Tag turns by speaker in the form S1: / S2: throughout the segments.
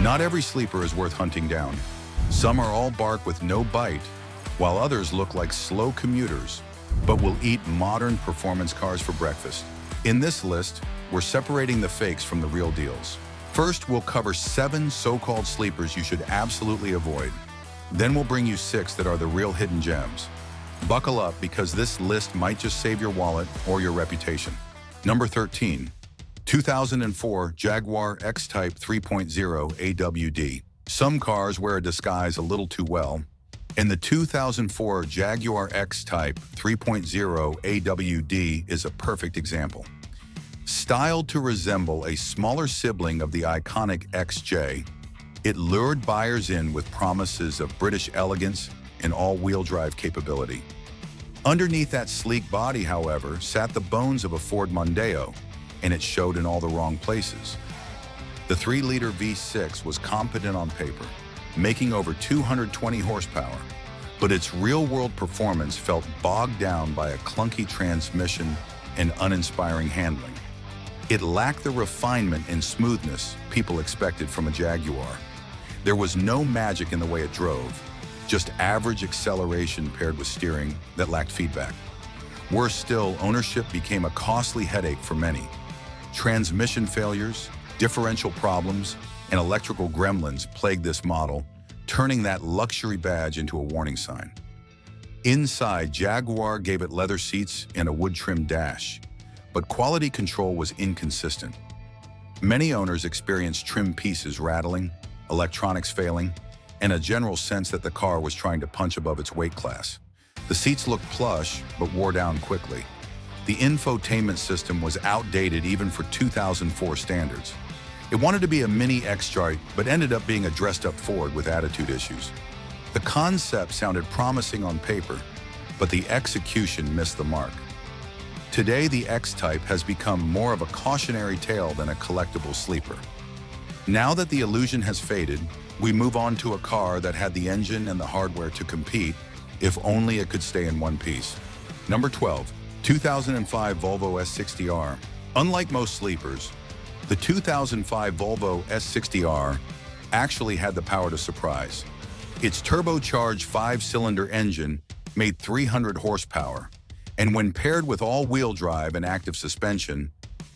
S1: Not every sleeper is worth hunting down. Some are all bark with no bite, while others look like slow commuters, but will eat modern performance cars for breakfast. In this list, we're separating the fakes from the real deals. First, we'll cover 7 so-called sleepers you should absolutely avoid. Then we'll bring you 6 that are the real hidden gems. Buckle up, because this list might just save your wallet or your reputation. Number 13. 2004 Jaguar XType 3.0 AWD. Some cars wear a disguise a little too well, and the 2004 Jaguar XType 3.0 AWD is a perfect example. Styled to resemble a smaller sibling of the iconic XJ, it lured buyers in with promises of British elegance and all-wheel drive capability. Underneath that sleek body, however, sat the bones of a Ford Mondeo, and it showed in all the wrong places. The 3-liter V6 was competent on paper, making over 220 horsepower, but its real-world performance felt bogged down by a clunky transmission and uninspiring handling. It lacked the refinement and smoothness people expected from a Jaguar. There was no magic in the way it drove, just average acceleration paired with steering that lacked feedback. Worse still, ownership became a costly headache for many. Transmission failures, differential problems, and electrical gremlins plagued this model, turning that luxury badge into a warning sign. Inside, Jaguar gave it leather seats and a wood-trimmed dash, but quality control was inconsistent. Many owners experienced trim pieces rattling, electronics failing, and a general sense that the car was trying to punch above its weight class. The seats looked plush, but wore down quickly. The infotainment system was outdated even for 2004 standards. It wanted to be a mini XType, but ended up being a dressed-up Ford with attitude issues. The concept sounded promising on paper, but the execution missed the mark. Today, the XType has become more of a cautionary tale than a collectible sleeper. Now that the illusion has faded, we move on to a car that had the engine and the hardware to compete, if only it could stay in one piece. Number 12. 2005 Volvo S60R. Unlike most sleepers, the 2005 Volvo S60R actually had the power to surprise. Its turbocharged 5-cylinder engine made 300 horsepower, and when paired with all-wheel drive and active suspension,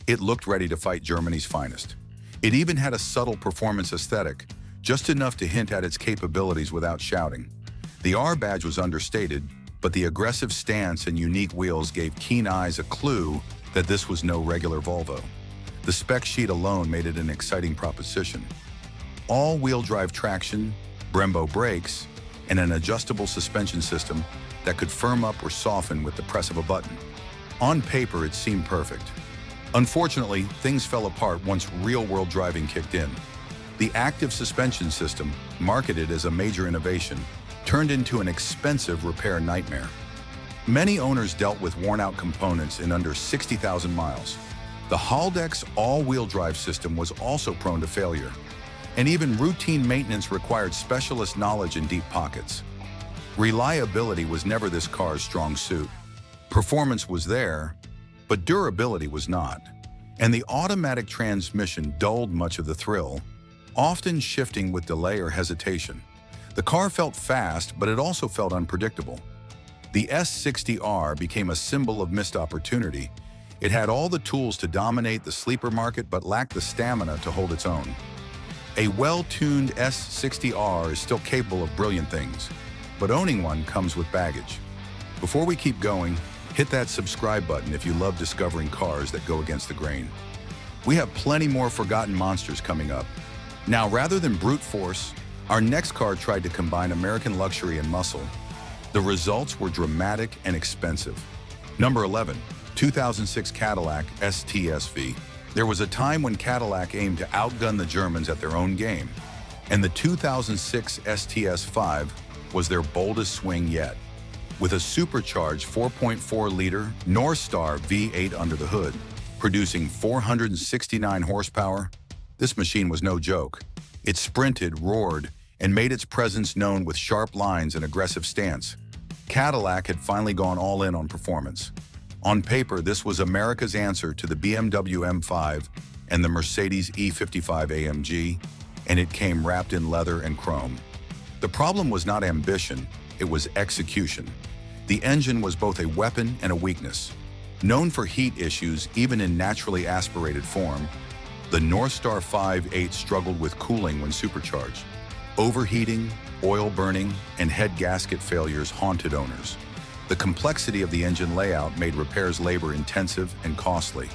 S1: it looked ready to fight Germany's finest. It even had a subtle performance aesthetic, just enough to hint at its capabilities without shouting. The R badge was understated, but the aggressive stance and unique wheels gave keen eyes a clue that this was no regular Volvo. The spec sheet alone made it an exciting proposition. All-wheel drive traction, Brembo brakes, and an adjustable suspension system that could firm up or soften with the press of a button. On paper, it seemed perfect. Unfortunately, things fell apart once real-world driving kicked in. The active suspension system, marketed as a major innovation, turned into an expensive repair nightmare. Many owners dealt with worn-out components in under 60,000 miles. The Haldex all-wheel drive system was also prone to failure, and even routine maintenance required specialist knowledge and deep pockets. Reliability was never this car's strong suit. Performance was there, but durability was not, and the automatic transmission dulled much of the thrill, often shifting with delay or hesitation. The car felt fast, but it also felt unpredictable. The S60R became a symbol of missed opportunity. It had all the tools to dominate the sleeper market, but lacked the stamina to hold its own. A well-tuned S60R is still capable of brilliant things, but owning one comes with baggage. Before we keep going, hit that subscribe button if you love discovering cars that go against the grain. We have plenty more forgotten monsters coming up. Now, rather than brute force, our next car tried to combine American luxury and muscle. The results were dramatic and expensive. Number 11. 2006 Cadillac STSV. There was a time when Cadillac aimed to outgun the Germans at their own game, and the 2006 STS5 was their boldest swing yet. With a supercharged 4.4-liter Northstar V8 under the hood, producing 469 horsepower, this machine was no joke. It sprinted, roared, and made its presence known with sharp lines and aggressive stance. Cadillac had finally gone all in on performance. On paper, this was America's answer to the BMW M5 and the Mercedes E55 AMG, and it came wrapped in leather and chrome. The problem was not ambition, it was execution. The engine was both a weapon and a weakness. Known for heat issues even in naturally aspirated form, the Northstar 5.8 struggled with cooling when supercharged. Overheating, oil burning, and head gasket failures haunted owners. The complexity of the engine layout made repairs labor-intensive and costly.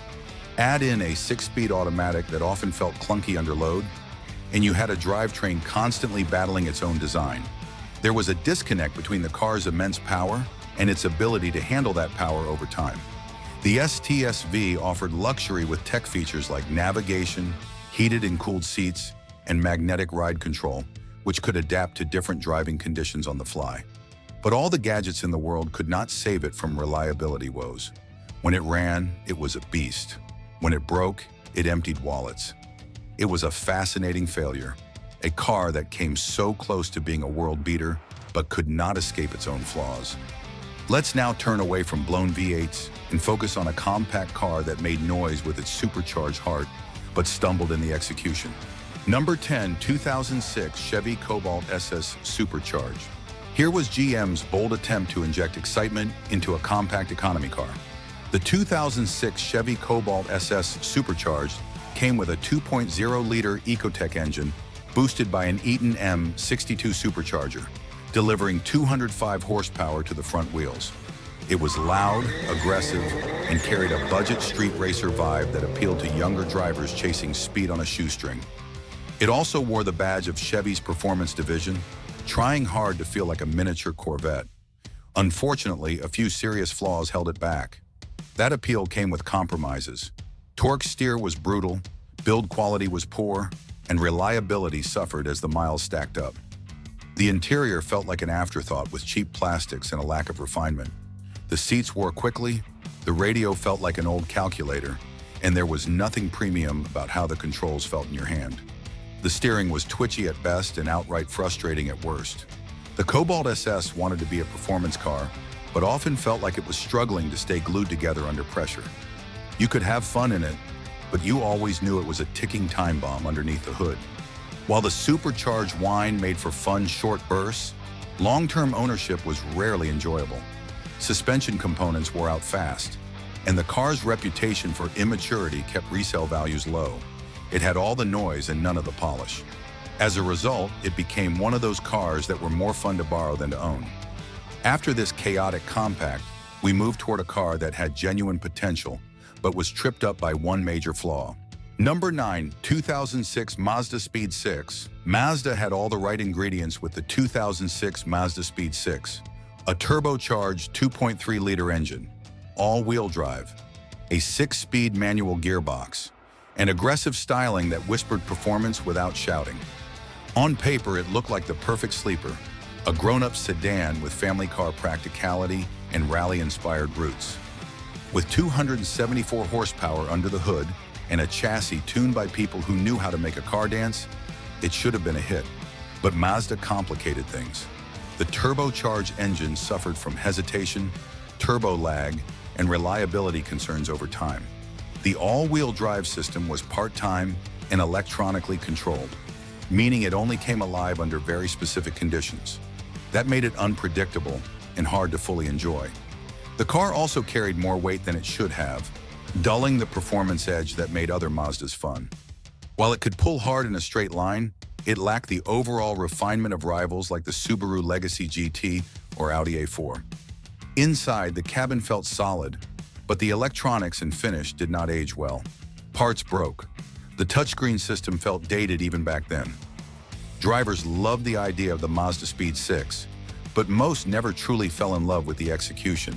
S1: Add in a 6-speed automatic that often felt clunky under load, and you had a drivetrain constantly battling its own design. There was a disconnect between the car's immense power and its ability to handle that power over time. The STSV offered luxury with tech features like navigation, heated and cooled seats, and magnetic ride control, which could adapt to different driving conditions on the fly. But all the gadgets in the world could not save it from reliability woes. When it ran, it was a beast. When it broke, it emptied wallets. It was a fascinating failure, a car that came so close to being a world beater, but could not escape its own flaws. Let's now turn away from blown V8s and focus on a compact car that made noise with its supercharged heart, but stumbled in the execution. Number 10, 2006 Chevy Cobalt SS Supercharged. Here was GM's bold attempt to inject excitement into a compact economy car. The 2006 Chevy Cobalt SS Supercharged came with a 2.0-liter Ecotec engine boosted by an Eaton M62 supercharger, delivering 205 horsepower to the front wheels. It was loud, aggressive, and carried a budget street racer vibe that appealed to younger drivers chasing speed on a shoestring. It also wore the badge of Chevy's performance division, trying hard to feel like a miniature Corvette. Unfortunately, a few serious flaws held it back. That appeal came with compromises. Torque steer was brutal, build quality was poor, and reliability suffered as the miles stacked up. The interior felt like an afterthought with cheap plastics and a lack of refinement. The seats wore quickly, the radio felt like an old calculator, and there was nothing premium about how the controls felt in your hand. The steering was twitchy at best and outright frustrating at worst. The Cobalt SS wanted to be a performance car, but often felt like it was struggling to stay glued together under pressure. You could have fun in it, but you always knew it was a ticking time bomb underneath the hood. While the supercharged whine made for fun short bursts, long-term ownership was rarely enjoyable. Suspension components wore out fast, and the car's reputation for immaturity kept resale values low. It had all the noise and none of the polish. As a result, it became one of those cars that were more fun to borrow than to own. After this chaotic compact, we moved toward a car that had genuine potential, but was tripped up by one major flaw. Number 9, 2006 Mazda Speed 6. Mazda had all the right ingredients with the 2006 Mazda Speed 6. A turbocharged 2.3-liter engine, all-wheel drive, a 6-speed manual gearbox, and aggressive styling that whispered performance without shouting. On paper, it looked like the perfect sleeper, a grown-up sedan with family car practicality and rally-inspired roots. With 274 horsepower under the hood and a chassis tuned by people who knew how to make a car dance, it should have been a hit. But Mazda complicated things. The turbocharged engine suffered from hesitation, turbo lag, and reliability concerns over time. The all-wheel drive system was part-time and electronically controlled, meaning it only came alive under very specific conditions. That made it unpredictable and hard to fully enjoy. The car also carried more weight than it should have, dulling the performance edge that made other Mazdas fun. While it could pull hard in a straight line, it lacked the overall refinement of rivals like the Subaru Legacy GT or Audi A4. Inside, the cabin felt solid, but the electronics and finish did not age well. Parts broke. The touchscreen system felt dated even back then. Drivers loved the idea of the Mazda Speed 6, but most never truly fell in love with the execution.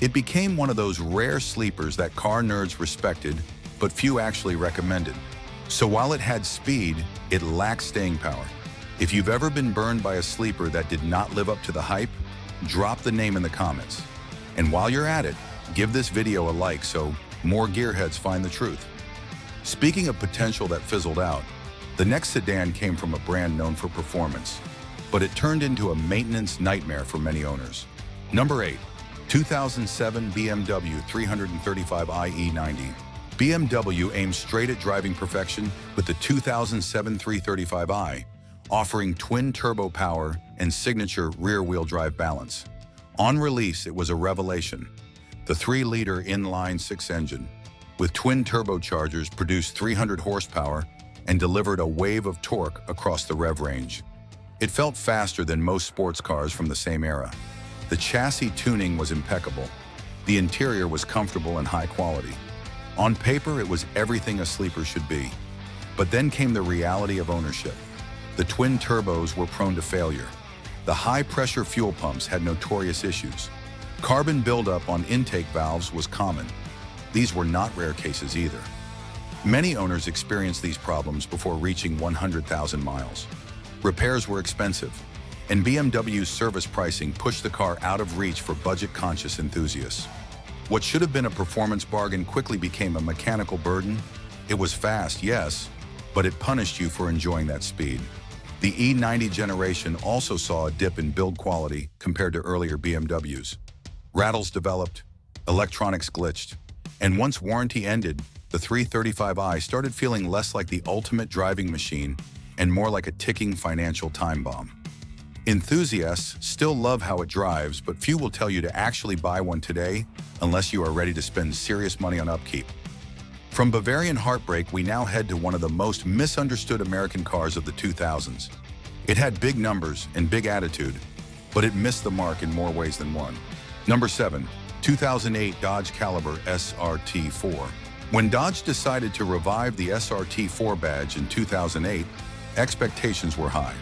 S1: It became one of those rare sleepers that car nerds respected, but few actually recommended. So while it had speed, it lacked staying power. If you've ever been burned by a sleeper that did not live up to the hype, drop the name in the comments. And while you're at it, give this video a like so more gearheads find the truth. Speaking of potential that fizzled out, the next sedan came from a brand known for performance, but it turned into a maintenance nightmare for many owners. Number 8, 2007 BMW 335i E90. BMW aimed straight at driving perfection with the 2007 335i, offering twin-turbo power and signature rear-wheel drive balance. On release, it was a revelation. The 3-liter inline-six engine, with twin turbochargers, produced 300 horsepower and delivered a wave of torque across the rev range. It felt faster than most sports cars from the same era. The chassis tuning was impeccable. The interior was comfortable and high quality. On paper, it was everything a sleeper should be. But then came the reality of ownership. The twin turbos were prone to failure. The high-pressure fuel pumps had notorious issues. Carbon buildup on intake valves was common. These were not rare cases either. Many owners experienced these problems before reaching 100,000 miles. Repairs were expensive, and BMW's service pricing pushed the car out of reach for budget-conscious enthusiasts. What should have been a performance bargain quickly became a mechanical burden. It was fast, yes, but it punished you for enjoying that speed. The E90 generation also saw a dip in build quality compared to earlier BMWs. Rattles developed, electronics glitched, and once warranty ended, the 335i started feeling less like the ultimate driving machine and more like a ticking financial time bomb. Enthusiasts still love how it drives, but few will tell you to actually buy one today unless you are ready to spend serious money on upkeep. From Bavarian heartbreak, we now head to one of the most misunderstood American cars of the 2000s. It had big numbers and big attitude, but it missed the mark in more ways than one. Number 7. 2008 Dodge Caliber SRT4. When Dodge decided to revive the SRT4 badge in 2008, expectations were high.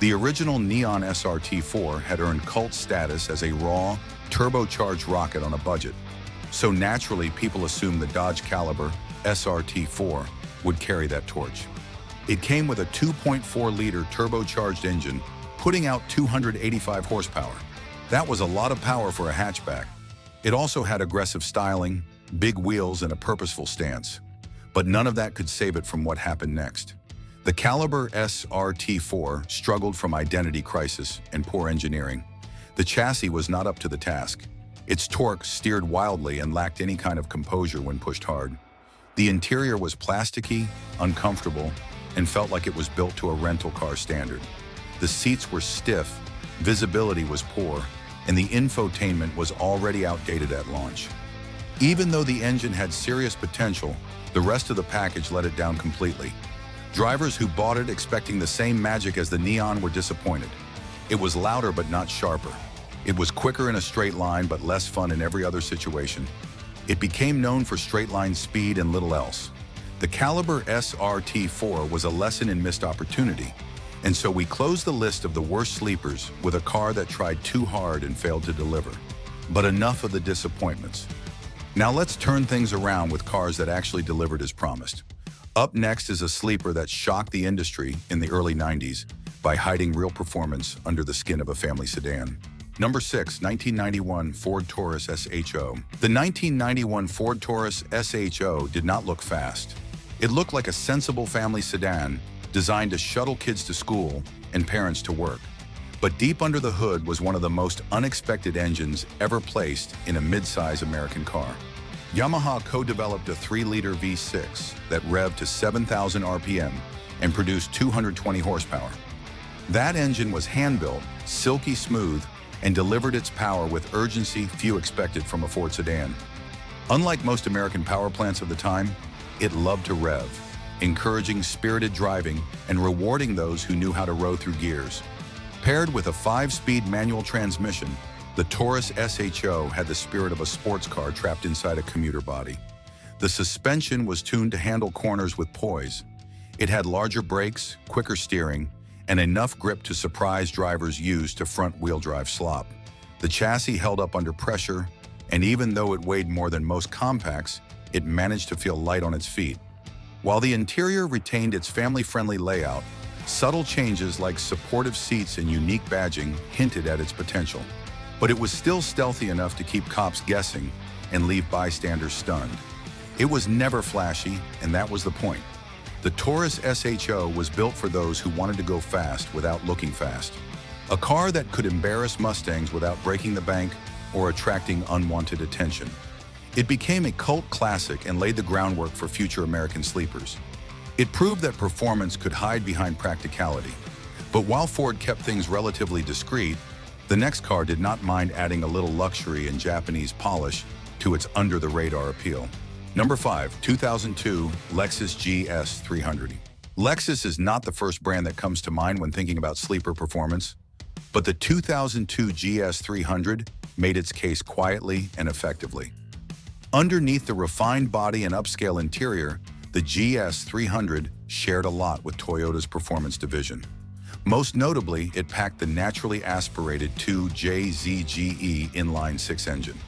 S1: The original neon SRT4 had earned cult status as a raw, turbocharged rocket on a budget. So naturally, people assumed the Dodge Caliber SRT4 would carry that torch. It came with a 2.4-liter turbocharged engine, putting out 285 horsepower. That was a lot of power for a hatchback. It also had aggressive styling, big wheels, and a purposeful stance. But none of that could save it from what happened next. The Caliber SRT4 struggled from identity crisis and poor engineering. The chassis was not up to the task. Its torque steered wildly and lacked any kind of composure when pushed hard. The interior was plasticky, uncomfortable, and felt like it was built to a rental car standard. The seats were stiff, visibility was poor, and the infotainment was already outdated at launch. Even though the engine had serious potential, the rest of the package let it down completely. Drivers who bought it expecting the same magic as the neon were disappointed. It was louder but not sharper. It was quicker in a straight line but less fun in every other situation. It became known for straight-line speed and little else. The Caliber SRT4 was a lesson in missed opportunity, and so we closed the list of the worst sleepers with a car that tried too hard and failed to deliver. But enough of the disappointments. Now let's turn things around with cars that actually delivered as promised. Up next is a sleeper that shocked the industry in the early 90s by hiding real performance under the skin of a family sedan. Number 6. 1991 Ford Taurus SHO. The 1991 Ford Taurus SHO did not look fast. It looked like a sensible family sedan designed to shuttle kids to school and parents to work. But deep under the hood was one of the most unexpected engines ever placed in a mid-size American car. Yamaha co-developed a 3-liter V6 that revved to 7,000 RPM and produced 220 horsepower. That engine was hand-built, silky smooth, and delivered its power with urgency few expected from a Ford sedan. Unlike most American power plants of the time, it loved to rev, encouraging spirited driving and rewarding those who knew how to row through gears. Paired with a 5-speed manual transmission, the Taurus SHO had the spirit of a sports car trapped inside a commuter body. The suspension was tuned to handle corners with poise. It had larger brakes, quicker steering, and enough grip to surprise drivers used to front-wheel drive slop. The chassis held up under pressure, and even though it weighed more than most compacts, it managed to feel light on its feet. While the interior retained its family-friendly layout, subtle changes like supportive seats and unique badging hinted at its potential. But it was still stealthy enough to keep cops guessing and leave bystanders stunned. It was never flashy, and that was the point. The Taurus SHO was built for those who wanted to go fast without looking fast. A car that could embarrass Mustangs without breaking the bank or attracting unwanted attention. It became a cult classic and laid the groundwork for future American sleepers. It proved that performance could hide behind practicality. But while Ford kept things relatively discreet, the next car did not mind adding a little luxury and Japanese polish to its under-the-radar appeal. Number 5. 2002 Lexus GS300. Lexus is not the first brand that comes to mind when thinking about sleeper performance, but the 2002 GS300 made its case quietly and effectively. Underneath the refined body and upscale interior, the GS300 shared a lot with Toyota's performance division. Most notably, it packed the naturally aspirated 2JZGE inline-6 engine.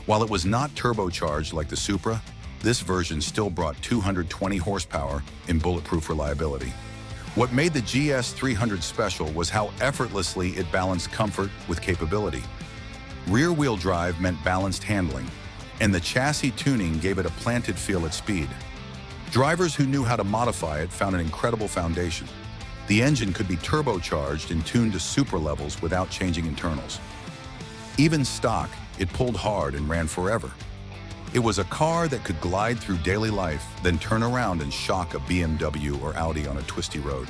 S1: While it was not turbocharged like the Supra, this version still brought 220 horsepower in bulletproof reliability. What made the GS300 special was how effortlessly it balanced comfort with capability. Rear-wheel drive meant balanced handling, and the chassis tuning gave it a planted feel at speed. Drivers who knew how to modify it found an incredible foundation. The engine could be turbocharged and tuned to super levels without changing internals. Even stock, it pulled hard and ran forever. It was a car that could glide through daily life, then turn around and shock a BMW or Audi on a twisty road.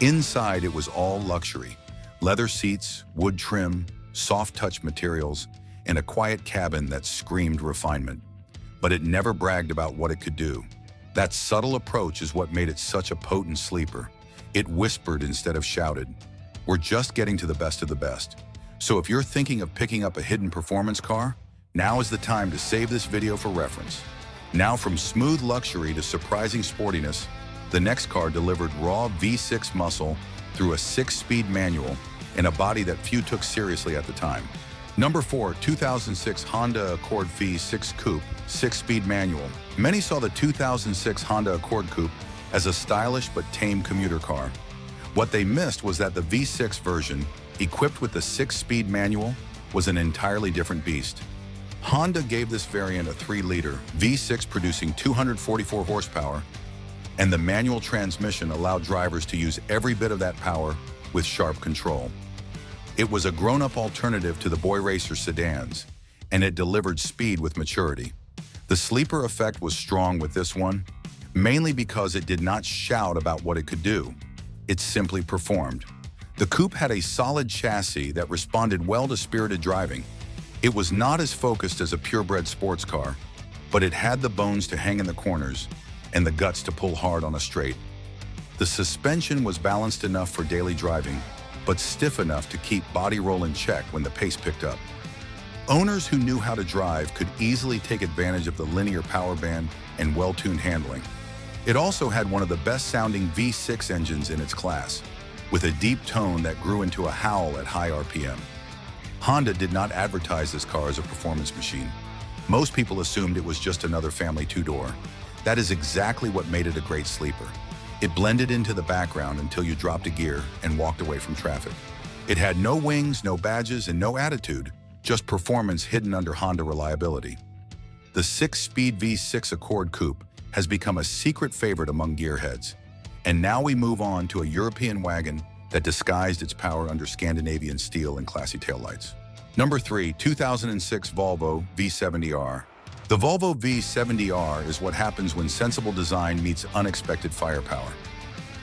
S1: Inside, it was all luxury. Leather seats, wood trim, soft touch materials, and a quiet cabin that screamed refinement. But it never bragged about what it could do. That subtle approach is what made it such a potent sleeper. It whispered instead of shouted. We're just getting to the best of the best. So if you're thinking of picking up a hidden performance car, now is the time to save this video for reference. Now from smooth luxury to surprising sportiness, the next car delivered raw V6 muscle through a 6-speed manual and a body that few took seriously at the time. Number 4. 2006 Honda Accord V6 Coupe 6-speed manual. Many saw the 2006 Honda Accord Coupe as a stylish but tame commuter car. What they missed was that the V6 version, equipped with the 6-speed manual, was an entirely different beast. Honda gave this variant a 3-liter V6 producing 244 horsepower, and the manual transmission allowed drivers to use every bit of that power with sharp control. It was a grown-up alternative to the boy racer sedans, and it delivered speed with maturity. The sleeper effect was strong with this one, mainly because it did not shout about what it could do. It simply performed. The coupe had a solid chassis that responded well to spirited driving. It was not as focused as a purebred sports car, but it had the bones to hang in the corners and the guts to pull hard on a straight. The suspension was balanced enough for daily driving, but stiff enough to keep body roll in check when the pace picked up. Owners who knew how to drive could easily take advantage of the linear power band and well-tuned handling. It also had one of the best-sounding V6 engines in its class, with a deep tone that grew into a howl at high RPM. Honda did not advertise this car as a performance machine. Most people assumed it was just another family two-door. That is exactly what made it a great sleeper. It blended into the background until you dropped a gear and walked away from traffic. It had no wings, no badges, and no attitude, just performance hidden under Honda reliability. The 6-speed V6 Accord Coupe has become a secret favorite among gearheads. And now we move on to a European wagon that disguised its power under Scandinavian steel and classy taillights. Number 3. 2006 Volvo V70R. The Volvo V70R is what happens when sensible design meets unexpected firepower.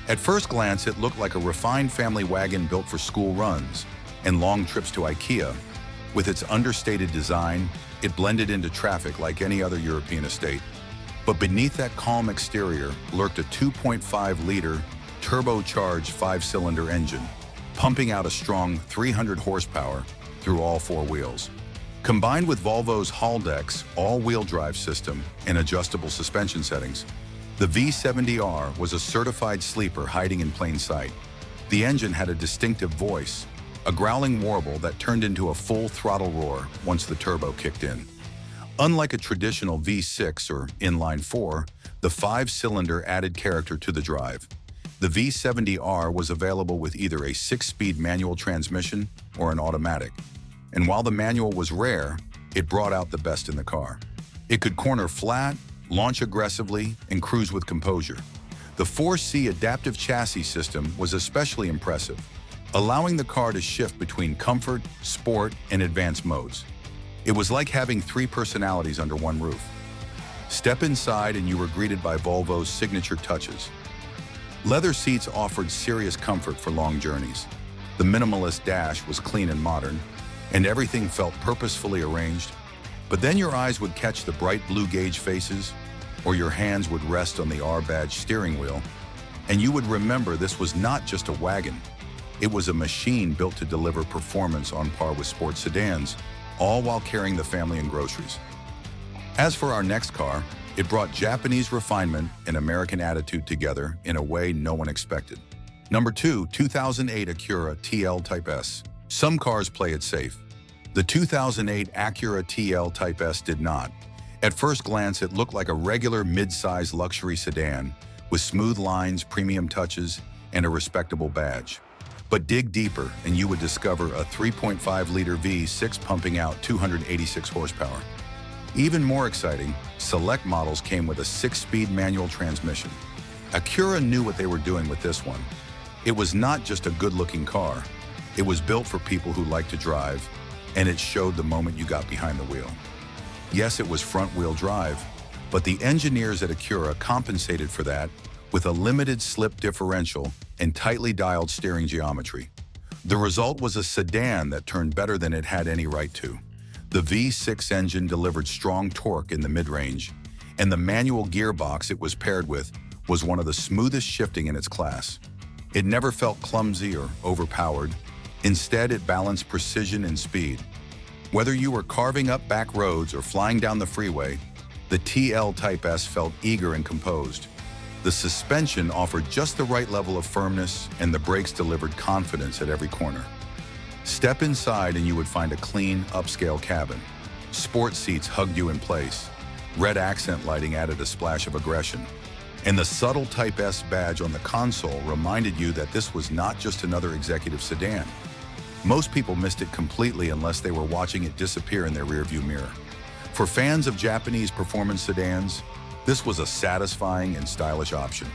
S1: At first glance, it looked like a refined family wagon built for school runs and long trips to IKEA. With its understated design, it blended into traffic like any other European estate. But beneath that calm exterior lurked a 2.5-liter turbocharged 5-cylinder engine, pumping out a strong 300 horsepower through all 4 wheels. Combined with Volvo's Haldex all-wheel drive system and adjustable suspension settings, the V70R was a certified sleeper hiding in plain sight. The engine had a distinctive voice, a growling warble that turned into a full-throttle roar once the turbo kicked in. Unlike a traditional V6 or inline-4, the 5-cylinder added character to the drive. The V70R was available with either a 6-speed manual transmission or an automatic. And while the manual was rare, it brought out the best in the car. It could corner flat, launch aggressively, and cruise with composure. The 4C adaptive chassis system was especially impressive, allowing the car to shift between comfort, sport, and advanced modes. It was like having three personalities under one roof. Step inside and you were greeted by Volvo's signature touches. Leather seats offered serious comfort for long journeys. The minimalist dash was clean and modern, and everything felt purposefully arranged. But then your eyes would catch the bright blue gauge faces, or your hands would rest on the R-badge steering wheel, and you would remember this was not just a wagon. It was a machine built to deliver performance on par with sports sedans, all while carrying the family and groceries. As for our next car, it brought Japanese refinement and American attitude together in a way no one expected. Number 2, 2008 Acura TL Type S. Some cars play it safe. The 2008 Acura TL Type S did not. At first glance, it looked like a regular mid-size luxury sedan with smooth lines, premium touches, and a respectable badge. But dig deeper and you would discover a 3.5-liter V6 pumping out 286 horsepower. Even more exciting, select models came with a 6-speed manual transmission. Acura knew what they were doing with this one. It was not just a good-looking car. It was built for people who like to drive, and it showed the moment you got behind the wheel. Yes, it was front-wheel drive, but the engineers at Acura compensated for that with a limited slip differential and tightly dialed steering geometry. The result was a sedan that turned better than it had any right to. The V6 engine delivered strong torque in the mid-range, and the manual gearbox it was paired with was one of the smoothest shifting in its class. It never felt clumsy or overpowered. Instead, it balanced precision and speed. Whether you were carving up back roads or flying down the freeway, the TL Type S felt eager and composed. The suspension offered just the right level of firmness, and the brakes delivered confidence at every corner. Step inside and you would find a clean, upscale cabin. Sports seats hugged you in place. Red accent lighting added a splash of aggression. And the subtle Type S badge on the console reminded you that this was not just another executive sedan. Most people missed it completely unless they were watching it disappear in their rearview mirror. For fans of Japanese performance sedans, this was a satisfying and stylish option.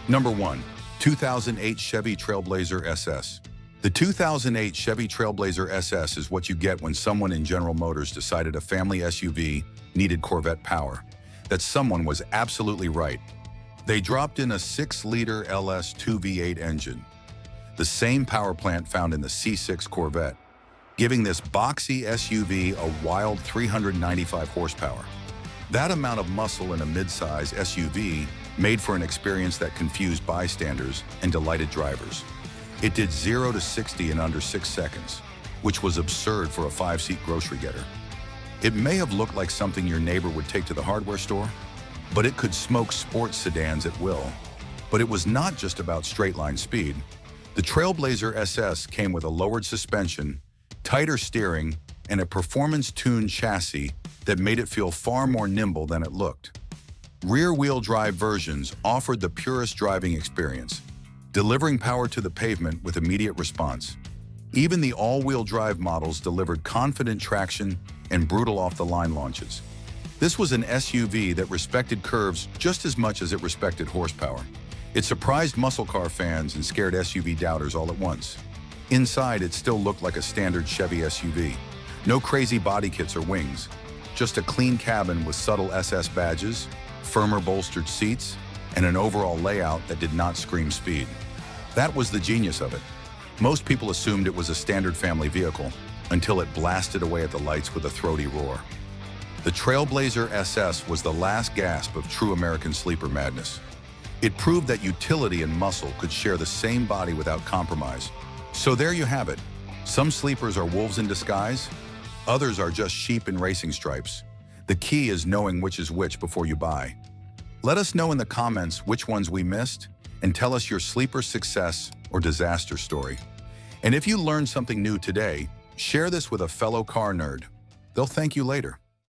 S1: Number 1, 2008 Chevy Trailblazer SS. The 2008 Chevy Trailblazer SS is what you get when someone in General Motors decided a family SUV needed Corvette power. That someone was absolutely right. They dropped in a 6-liter LS2 V8 engine, the same power plant found in the C6 Corvette, giving this boxy SUV a wild 395 horsepower. That amount of muscle in a mid-size SUV made for an experience that confused bystanders and delighted drivers. It did 0 to 60 in under 6 seconds, which was absurd for a 5-seat grocery getter. It may have looked like something your neighbor would take to the hardware store, but it could smoke sports sedans at will. But it was not just about straight-line speed. The Trailblazer SS came with a lowered suspension, tighter steering, and a performance-tuned chassis that made it feel far more nimble than it looked. Rear-wheel drive versions offered the purest driving experience, delivering power to the pavement with immediate response. Even the all-wheel drive models delivered confident traction and brutal off-the-line launches. This was an SUV that respected curves just as much as it respected horsepower. It surprised muscle car fans and scared SUV doubters all at once. Inside, it still looked like a standard Chevy SUV. No crazy body kits or wings, just a clean cabin with subtle SS badges, firmer bolstered seats, and an overall layout that did not scream speed. That was the genius of it. Most people assumed it was a standard family vehicle until it blasted away at the lights with a throaty roar. The Trailblazer SS was the last gasp of true American sleeper madness. It proved that utility and muscle could share the same body without compromise. So there you have it. Some sleepers are wolves in disguise, others are just sheep in racing stripes. The key is knowing which is which before you buy. Let us know in the comments which ones we missed, and tell us your sleeper success or disaster story. And if you learned something new today, share this with a fellow car nerd. They'll thank you later.